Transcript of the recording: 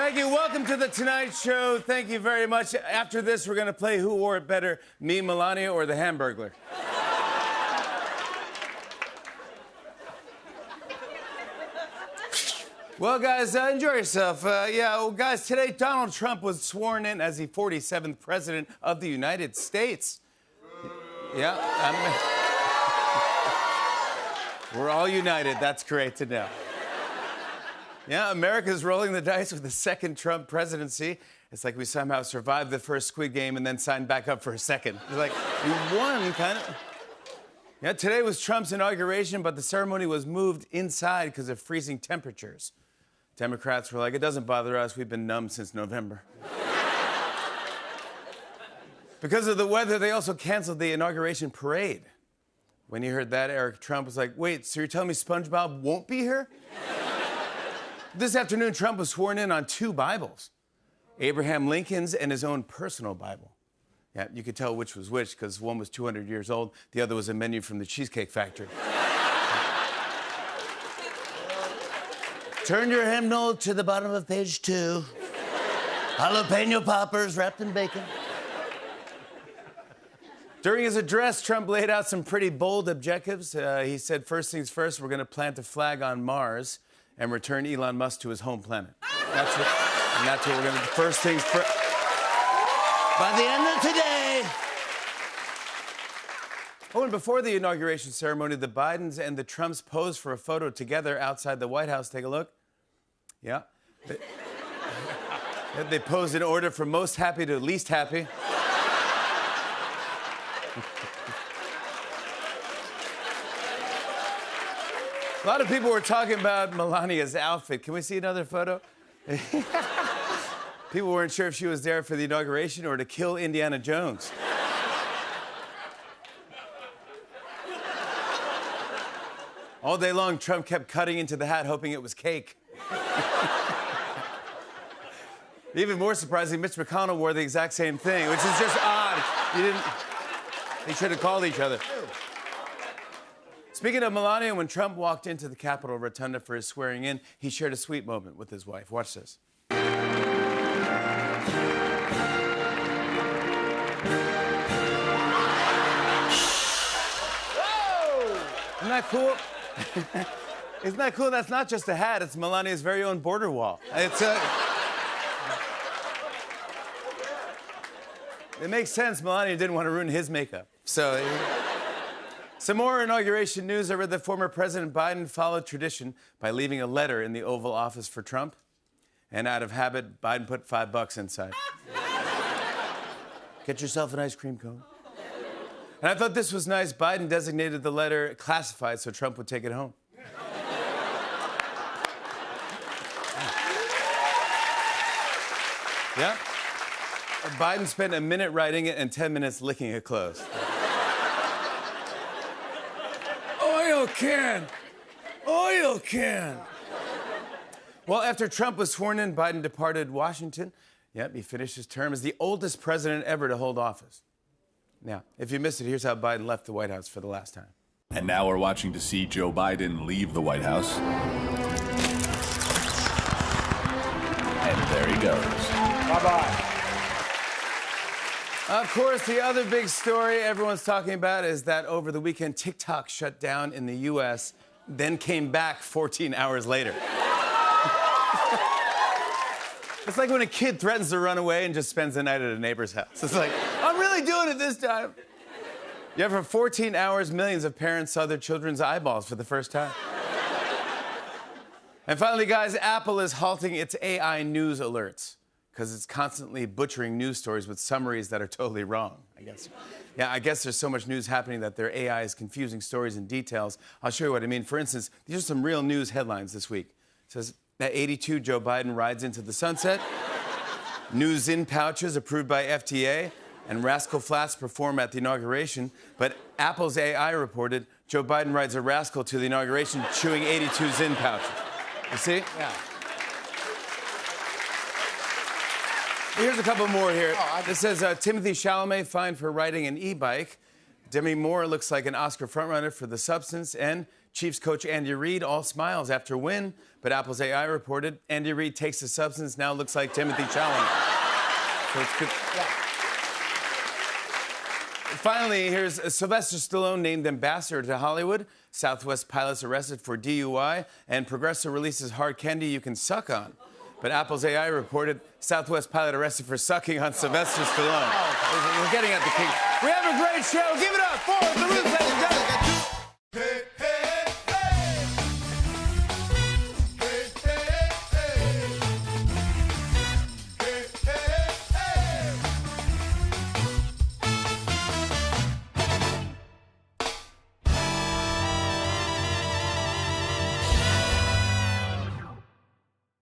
Thank you. Welcome to the Tonight Show. Thank you very much. After this, we're going to play Who Wore It Better, me, Melania, or the Hamburglar? Well, guys, enjoy yourself. Guys, today Donald Trump was sworn in as the 47th president of the United States. Yeah, we're all united. That's great to know. Yeah, America's rolling the dice with the second Trump presidency. It's like we somehow survived the first Squid Game and then signed back up for a second. It's like we won, kind of. Yeah, today was Trump's inauguration, but the ceremony was moved inside because of freezing temperatures. Democrats were like, it doesn't bother us. We've been numb since November. Because of the weather, they also canceled the inauguration parade. When he heard that, Eric Trump was like, wait, so you're telling me SpongeBob won't be here? This afternoon, Trump was sworn in on 2 Bibles, Abraham Lincoln's and his own personal Bible. Yeah, you could tell which was which because one was 200 years old, the other was a menu from the Cheesecake Factory. Turn your hymnal to the bottom of page 2. Jalapeno poppers wrapped in bacon. During his address, Trump laid out some pretty bold objectives. He said, first things first, we're going to plant a flag on Mars and return Elon Musk to his home planet. That's what we're going to do. First things first. By the end of today. Oh, and before the inauguration ceremony, the Bidens and the Trumps posed for a photo together outside the White House. Take a look. Yeah. They posed in order from most happy to least happy. A lot of people were talking about Melania's outfit. Can we see another photo? People weren't sure if she was there for the inauguration or to kill Indiana Jones. All day long, Trump kept cutting into the hat, hoping it was cake. Even more surprising, Mitch McConnell wore the exact same thing, which is just odd. They should have called each other. Speaking of Melania, when Trump walked into the Capitol Rotunda for his swearing in, he shared a sweet moment with his wife. Watch this. Whoa! Isn't that cool? Isn't that cool? That's not just a hat. It's Melania's very own border wall. It makes sense. Melania didn't want to ruin his makeup. So, some more inauguration news. I read that former President Biden followed tradition by leaving a letter in the Oval Office for Trump. And out of habit, Biden put $5 inside. Get yourself an ice cream cone. And I thought this was nice. Biden designated the letter classified so Trump would take it home. Yeah. Biden spent a minute writing it and 10 minutes licking it closed. Oil can! Oil can! Well, after Trump was sworn in, Biden departed Washington. Yep, he finished his term as the oldest president ever to hold office. Now, if you missed it, here's how Biden left the White House for the last time. And now we're watching to see Joe Biden leave the White House. And there he goes. Bye-bye. Of course, the other big story everyone's talking about is that over the weekend, TikTok shut down in the U.S., then came back 14 hours later. It's like when a kid threatens to run away and just spends the night at a neighbor's house. It's like, I'm really doing it this time. Yeah, for 14 hours, millions of parents saw their children's eyeballs for the first time. And finally, guys, Apple is halting its AI news alerts because it's constantly butchering news stories with summaries that are totally wrong, I guess. Yeah, I guess there's so much news happening that their AI is confusing stories and details. I'll show you what I mean. For instance, these are some real news headlines this week. It says, at 82, Joe Biden rides into the sunset. New Zyn pouches approved by FDA. And Rascal Flatts perform at the inauguration. But Apple's AI reported Joe Biden rides a rascal to the inauguration chewing 82 Zyn pouches. You see? Yeah. Here's a couple more here. This says Timothy Chalamet fined for riding an e-bike. Demi Moore looks like an Oscar frontrunner for The Substance, and Chiefs coach Andy Reid all smiles after a win. But Apple's AI reported Andy Reid takes The Substance, now looks like Timothy Chalamet. So it's good. Yeah. Finally, here's Sylvester Stallone named ambassador to Hollywood. Southwest pilots arrested for DUI, and Progressive releases hard candy you can suck on. But Apple's AI reported Southwest pilot arrested for sucking on Sylvester Stallone. We're getting at the king. We have a great show. Give it up.